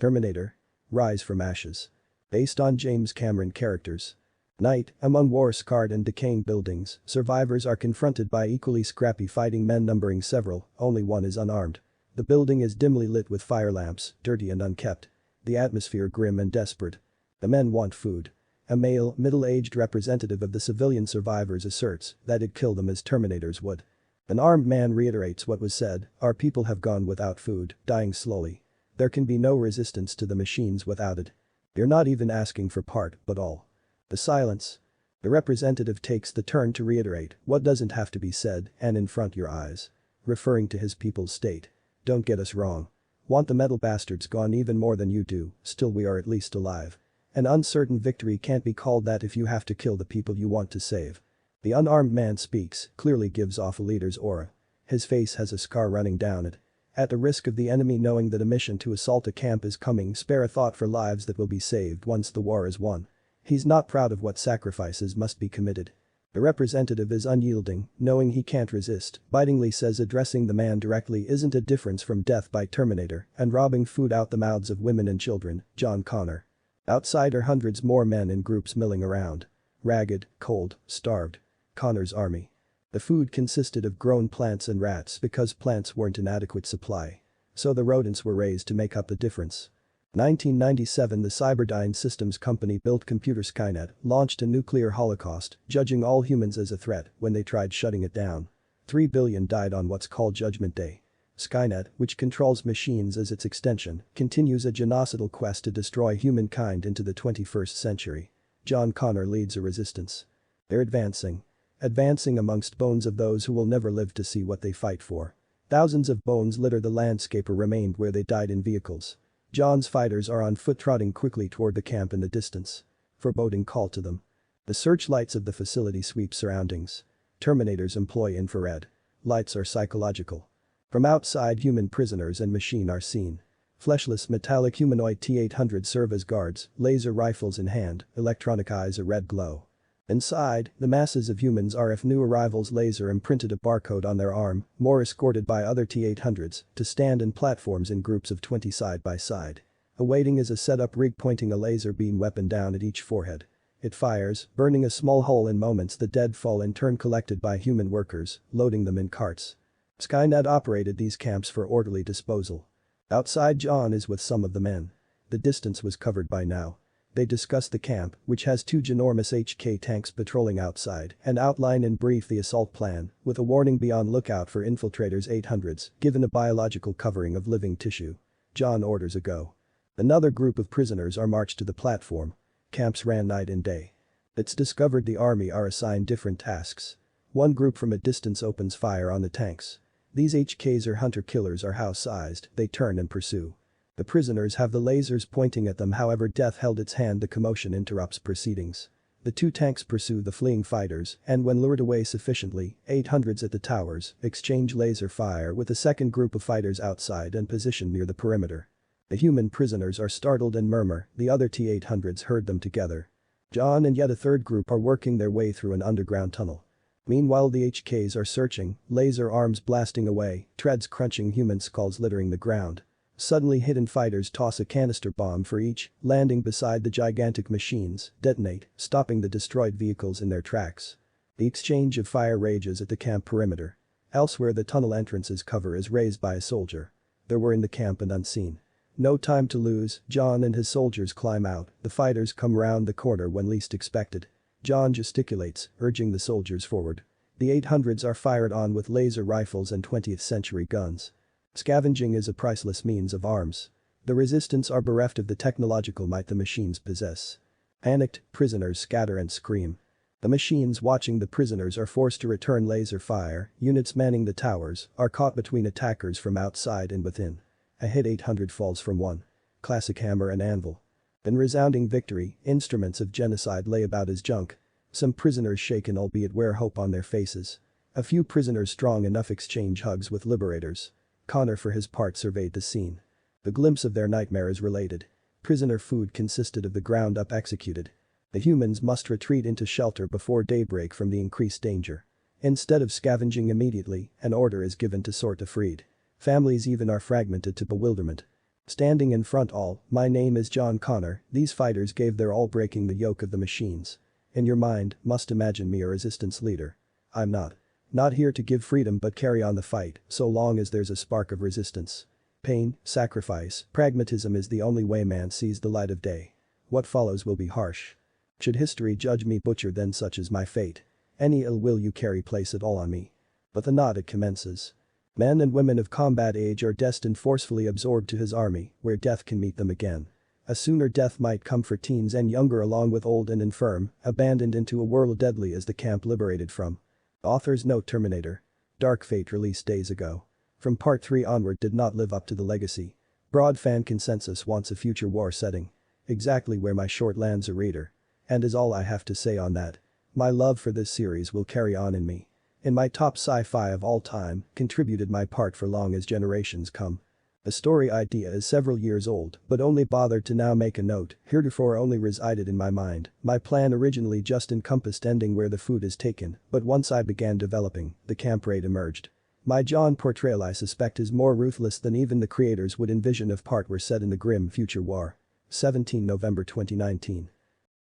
Terminator. Rise from Ashes. Based on James Cameron characters. Night, among war-scarred and decaying buildings, survivors are confronted by equally scrappy fighting men numbering several, only one is unarmed. The building is dimly lit with fire lamps, dirty and unkept. The atmosphere grim and desperate. The men want food. A male, middle-aged representative of the civilian survivors asserts that it'd kill them as Terminators would. An armed man reiterates what was said, our people have gone without food, dying slowly. There can be no resistance to the machines without it. You're not even asking for part, but all. The silence. The representative takes the turn to reiterate what doesn't have to be said and in front your eyes. Referring to his people's state. Don't get us wrong. Want the metal bastards gone even more than you do, still we are at least alive. An uncertain victory can't be called that if you have to kill the people you want to save. The unarmed man speaks, clearly gives off a leader's aura. His face has a scar running down it. At the risk of the enemy knowing that a mission to assault a camp is coming, spare a thought for lives that will be saved once the war is won. He's not proud of what sacrifices must be committed. The representative is unyielding, knowing he can't resist, bitingly says addressing the man directly isn't a difference from death by Terminator and robbing food out the mouths of women and children, John Connor. Outside are hundreds more men in groups milling around. Ragged, cold, starved. Connor's army. The food consisted of grown plants and rats because plants weren't in adequate supply. So the rodents were raised to make up the difference. 1997 The Cyberdyne Systems company built computer Skynet launched a nuclear holocaust, judging all humans as a threat when they tried shutting it down. 3 billion died on what's called Judgment Day. Skynet, which controls machines as its extension, continues a genocidal quest to destroy humankind into the 21st century. John Connor leads a resistance. They're advancing. Advancing amongst bones of those who will never live to see what they fight for. Thousands of bones litter the landscape or remained where they died in vehicles. John's fighters are on foot trotting quickly toward the camp in the distance. Foreboding call to them. The searchlights of the facility sweep surroundings. Terminators employ infrared. Lights are psychological. From outside human prisoners and machine are seen. Fleshless metallic humanoid T-800 serve as guards, laser rifles in hand, electronic eyes a red glow. Inside, the masses of humans RF new arrivals laser imprinted a barcode on their arm, more escorted by other T-800s, to stand in platforms in groups of 20 side by side. Awaiting is a setup rig pointing a laser beam weapon down at each forehead. It fires, burning a small hole in moments. The dead fall in turn collected by human workers, loading them in carts. Skynet operated these camps for orderly disposal. Outside John is with some of the men. The distance was covered by now. They discuss the camp, which has 2 ginormous HK tanks patrolling outside, and outline in brief the assault plan, with a warning be on lookout for infiltrators 800s, given a biological covering of living tissue. John orders a go. Another group of prisoners are marched to the platform. Camps ran night and day. It's discovered the army are assigned different tasks. One group from a distance opens fire on the tanks. These HKs or hunter-killers are house-sized, they turn and pursue. The prisoners have the lasers pointing at them, however death held its hand. The commotion interrupts proceedings. The 2 tanks pursue the fleeing fighters and when lured away sufficiently, 800s at the towers exchange laser fire with a second group of fighters outside and positioned near the perimeter. The human prisoners are startled and murmur, the other T-800s herd them together. John and yet a third group are working their way through an underground tunnel. Meanwhile the HKs are searching, laser arms blasting away, treads crunching human skulls littering the ground. Suddenly hidden fighters toss a canister bomb for each, landing beside the gigantic machines, detonate, stopping the destroyed vehicles in their tracks. The exchange of fire rages at the camp perimeter. Elsewhere the tunnel entrance's cover is raised by a soldier. They were in the camp and unseen. No time to lose, John and his soldiers climb out, the fighters come round the corner when least expected. John gesticulates, urging the soldiers forward. The 800s are fired on with laser rifles and 20th century guns. Scavenging is a priceless means of arms. The resistance are bereft of the technological might the machines possess. Panicked, prisoners scatter and scream. The machines watching the prisoners are forced to return laser fire, units manning the towers are caught between attackers from outside and within. A hit 800 falls from one. Classic hammer and anvil. In resounding victory, instruments of genocide lay about as junk. Some prisoners shaken albeit wear hope on their faces. A few prisoners strong enough exchange hugs with liberators. Connor for his part surveyed the scene. The glimpse of their nightmare is related. Prisoner food consisted of the ground up executed. The humans must retreat into shelter before daybreak from the increased danger. Instead of scavenging immediately, an order is given to sort the freed. Families even are fragmented to bewilderment. Standing in front all, my name is John Connor, these fighters gave their all breaking the yoke of the machines. In your mind, must imagine me a resistance leader. I'm not. Not here to give freedom but carry on the fight, so long as there's a spark of resistance. Pain, sacrifice, pragmatism is the only way man sees the light of day. What follows will be harsh. Should history judge me butcher, then such is my fate. Any ill will you carry, place it all on me. But the knot it commences. Men and women of combat age are destined forcefully absorbed to his army, where death can meet them again. A sooner death might come for teens and younger along with old and infirm, abandoned into a world deadly as the camp liberated from. Author's note: Terminator. Dark Fate released days ago. From Part 3 onward did not live up to the legacy. Broad fan consensus wants a future war setting. Exactly where my short lands a reader. And is all I have to say on that. My love for this series will carry on in me. In my top sci-fi of all time, contributed my part for long as generations come. The story idea is several years old, but only bothered to now make a note, heretofore only resided in my mind. My plan originally just encompassed ending where the food is taken, but once I began developing, the camp raid emerged. My John portrayal I suspect is more ruthless than even the creators would envision if part were set in the grim future war. 17 November 2019.